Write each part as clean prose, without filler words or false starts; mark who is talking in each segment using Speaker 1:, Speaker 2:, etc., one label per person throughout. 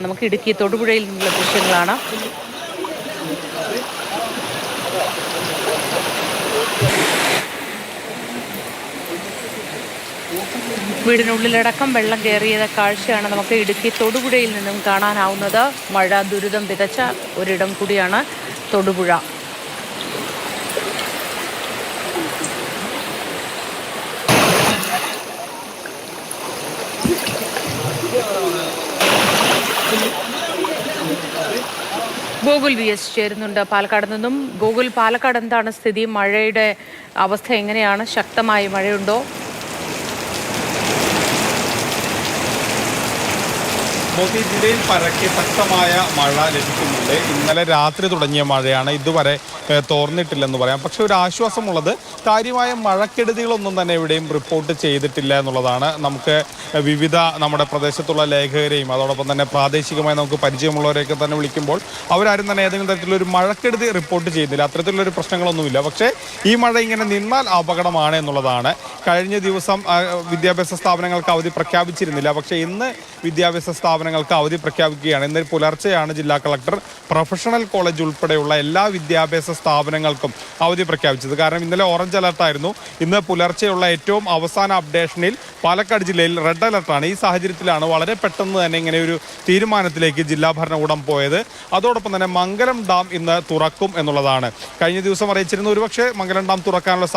Speaker 1: നമുക്ക് ഇടുക്കി തൊടുപുഴയിൽ നിന്നുള്ള ദൃശ്യങ്ങളാണ്. വീടിനുള്ളിലടക്കം വെള്ളം കയറിയ കാഴ്ചയാണ് നമുക്ക് ഇടുക്കി തൊടുപുഴയിൽ നിന്നും കാണാനാവുന്നത്. മഴ ദുരിതം വിതച്ച ഒരിടം കൂടിയാണ് തൊടുപുഴ. ഗോകുൽ VS ചേരുന്നുണ്ട് പാലക്കാട് നിന്നും. ഗോകുൽ, പാലക്കാട് എന്താണ് സ്ഥിതി? മഴയുടെ അവസ്ഥ എങ്ങനെയാണ്? ശക്തമായ മഴയുണ്ടോ?
Speaker 2: ജില്ലയിൽ പരക്കെ ശക്തമായ മഴ ലഭിക്കുന്നുണ്ട്. ഇന്നലെ രാത്രി തുടങ്ങിയ മഴയാണ്, ഇതുവരെ തോർന്നിട്ടില്ലെന്ന് പറയാം. പക്ഷെ ഒരു ആശ്വാസമുള്ളത്, കാര്യമായ മഴക്കെടുതികളൊന്നും തന്നെ എവിടെയും റിപ്പോർട്ട് ചെയ്തിട്ടില്ല എന്നുള്ളതാണ്. നമുക്ക് വിവിധ നമ്മുടെ പ്രദേശത്തുള്ള ലേഖകരെയും അതോടൊപ്പം തന്നെ പ്രാദേശികമായി നമുക്ക് പരിചയമുള്ളവരെയൊക്കെ തന്നെ വിളിക്കുമ്പോൾ അവരാരും തന്നെ ഏതെങ്കിലും തരത്തിലൊരു മഴക്കെടുതി റിപ്പോർട്ട് ചെയ്യുന്നില്ല. അത്തരത്തിലുള്ളൊരു പ്രശ്നങ്ങളൊന്നുമില്ല. പക്ഷേ ഈ മഴ ഇങ്ങനെ നിന്നാൽ അപകടമാണ് എന്നുള്ളതാണ്. കഴിഞ്ഞ ദിവസം വിദ്യാഭ്യാസ സ്ഥാപനങ്ങൾക്ക് അവധി പ്രഖ്യാപിച്ചിരുന്നില്ല. പക്ഷേ ഇന്ന് വിദ്യാഭ്യാസ സ്ഥാപനങ്ങൾക്ക് അവധി പ്രഖ്യാപിക്കുകയാണ്. ഇന്ന് പുലർച്ചെയാണ് ജില്ലാ കളക്ടർ പ്രൊഫഷണൽ കോളേജ് ഉൾപ്പെടെയുള്ള എല്ലാ വിദ്യാഭ്യാസ സ്ഥാപനങ്ങൾക്കും അവധി പ്രഖ്യാപിച്ചത്. കാരണം ഇന്നലെ ഓറഞ്ച് അലർട്ടായിരുന്നു. ഇന്ന് പുലർച്ചെയുള്ള ഏറ്റവും അവസാന അപ്ഡേഷനിൽ പാലക്കാട് ജില്ലയിൽ റെഡ് അലർട്ടാണ്. ഈ സാഹചര്യത്തിലാണ് വളരെ പെട്ടെന്ന് തന്നെ ഇങ്ങനെ ഒരു തീരുമാനത്തിലേക്ക് ജില്ലാ ഭരണകൂടം പോയത്. അതോടൊപ്പം തന്നെ മംഗലം ഡാം ഇന്ന് തുറക്കും എന്നുള്ളതാണ്. കഴിഞ്ഞ ദിവസം അറിയിച്ചിരുന്ന ഒരുപക്ഷെ മംഗലം ഡാം തുറക്കാനുള്ള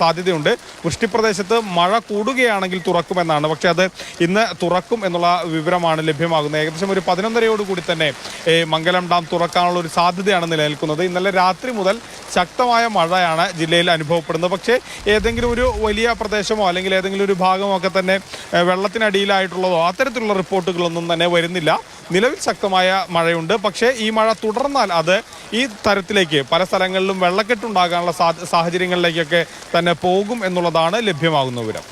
Speaker 2: സാധ്യതയുണ്ട്. വൃഷ്ടിപ്രദേശത്ത് മഴ കൂടുകയാണെങ്കിൽ തുറക്കുമെന്നാണ്. പക്ഷെ അത് ഇന്ന് തുറക്കും എന്നുള്ള വിവരമാണ് ലഭ്യമാകുന്നത്. ഏകദേശം ഒരു 11:30 തന്നെ മംഗലം ഡാം തുറക്കാനുള്ള ഒരു സാധ്യതയാണ് നിലനിൽക്കുന്നത്. ഇന്നലെ രാത്രി മുതൽ ശക്തമായ മഴയാണ് ജില്ലയിൽ അനുഭവപ്പെടുന്നത്. പക്ഷേ ഏതെങ്കിലും ഒരു വലിയ പ്രദേശമോ അല്ലെങ്കിൽ ഏതെങ്കിലും ഒരു ഭാഗമോ ഒക്കെ തന്നെ വെള്ളത്തിനടിയിലായിട്ടുള്ളതോ അത്തരത്തിലുള്ള റിപ്പോർട്ടുകളൊന്നും തന്നെ വരുന്നില്ല. നിലവിൽ ശക്തമായ മഴയുണ്ട്. പക്ഷേ ഈ മഴ തുടർന്നാൽ അത് ഈ തരത്തിലേക്ക് പല സ്ഥലങ്ങളിലും വെള്ളക്കെട്ടുണ്ടാകാനുള്ള സാഹചര്യങ്ങളിലേക്കൊക്കെ തന്നെ പോകും എന്നുള്ളതാണ് ലഭ്യമാകുന്ന വിവരം.